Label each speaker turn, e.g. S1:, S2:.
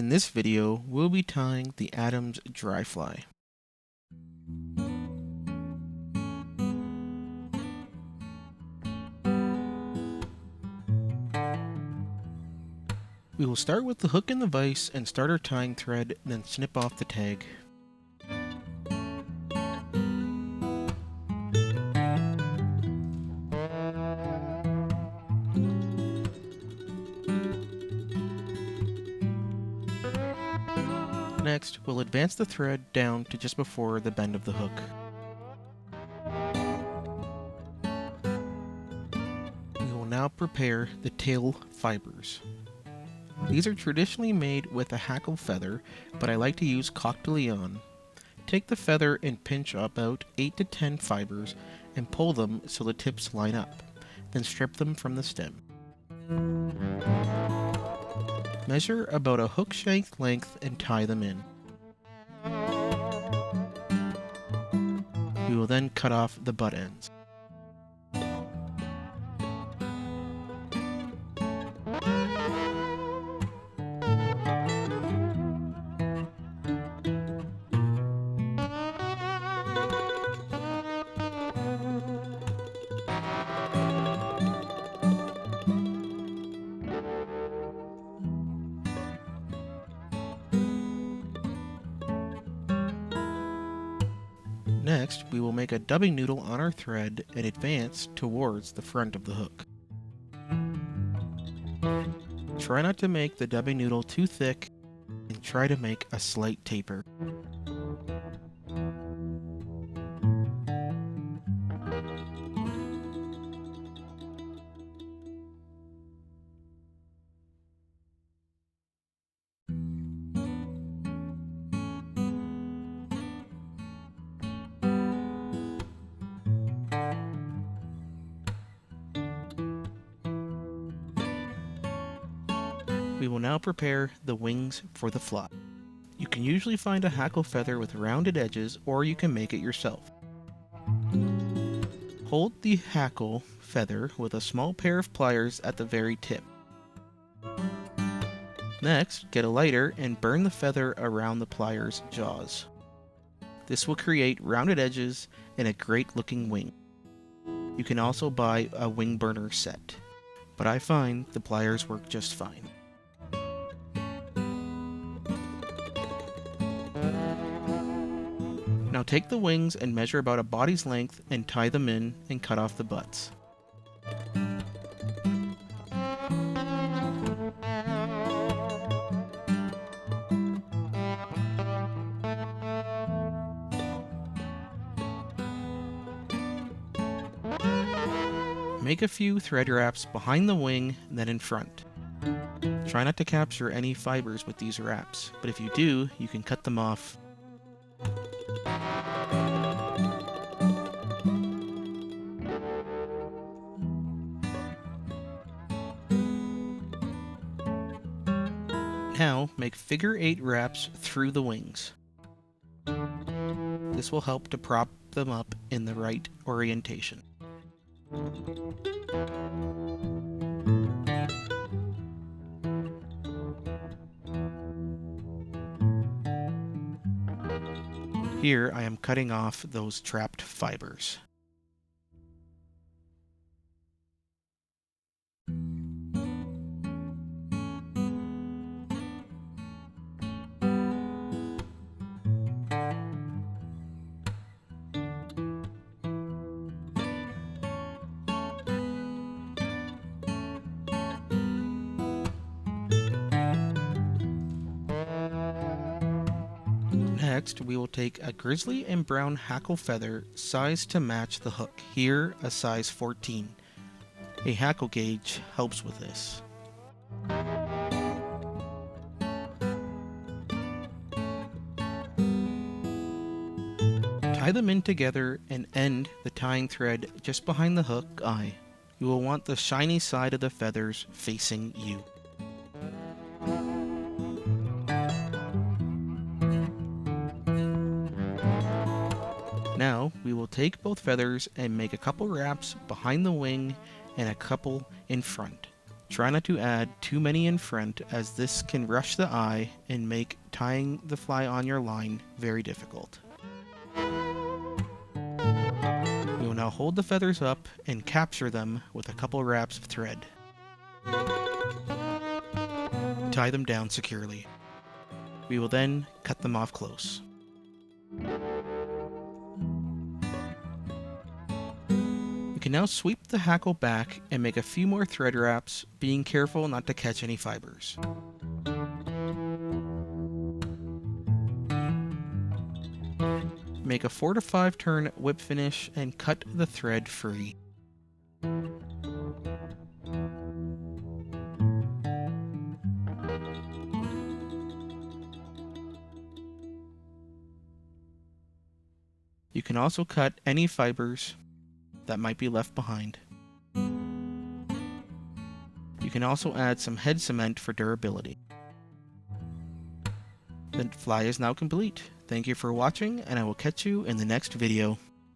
S1: In this video, we'll be tying the Adams dry fly. We will start with the hook and the vise and start our tying thread, then snip off the tag. Next, we'll advance the thread down to just before the bend of the hook. We will now prepare the tail fibers. These are traditionally made with a hackle feather, but I like to use coq de lion. Take the feather and pinch about 8 to 10 fibers and pull them so the tips line up, then strip them from the stem. Measure about a hook shank length and tie them in. We will then cut off the butt ends. Next, we will make a dubbing noodle on our thread and advance towards the front of the hook. Try not to make the dubbing noodle too thick and try to make a slight taper. We will now prepare the wings for the fly. You can usually find a hackle feather with rounded edges, or you can make it yourself. Hold the hackle feather with a small pair of pliers at the very tip. Next, get a lighter and burn the feather around the pliers' jaws. This will create rounded edges and a great looking wing. You can also buy a wing burner set, but I find the pliers work just fine. Now take the wings and measure about a body's length and tie them in and cut off the butts. Make a few thread wraps behind the wing and then in front. Try not to capture any fibers with these wraps, but if you do, you can cut them off. Now, make figure 8 wraps through the wings. This will help to prop them up in the right orientation. Here I am cutting off those trapped fibers. Next, we will take a grizzly and brown hackle feather sized to match the hook, here a size 14. A hackle gauge helps with this. Tie them in together and end the tying thread just behind the hook eye. You will want the shiny side of the feathers facing you. Now, we will take both feathers and make a couple wraps behind the wing and a couple in front. Try not to add too many in front, as this can rush the eye and make tying the fly on your line very difficult. You will now hold the feathers up and capture them with a couple wraps of thread. Tie them down securely. We will then cut them off close. You can now sweep the hackle back and make a few more thread wraps, being careful not to catch any fibers. Make a 4 to 5 turn whip finish and cut the thread free. You can also cut any fibers that might be left behind. You can also add some head cement for durability. The fly is now complete. Thank you for watching, and I will catch you in the next video.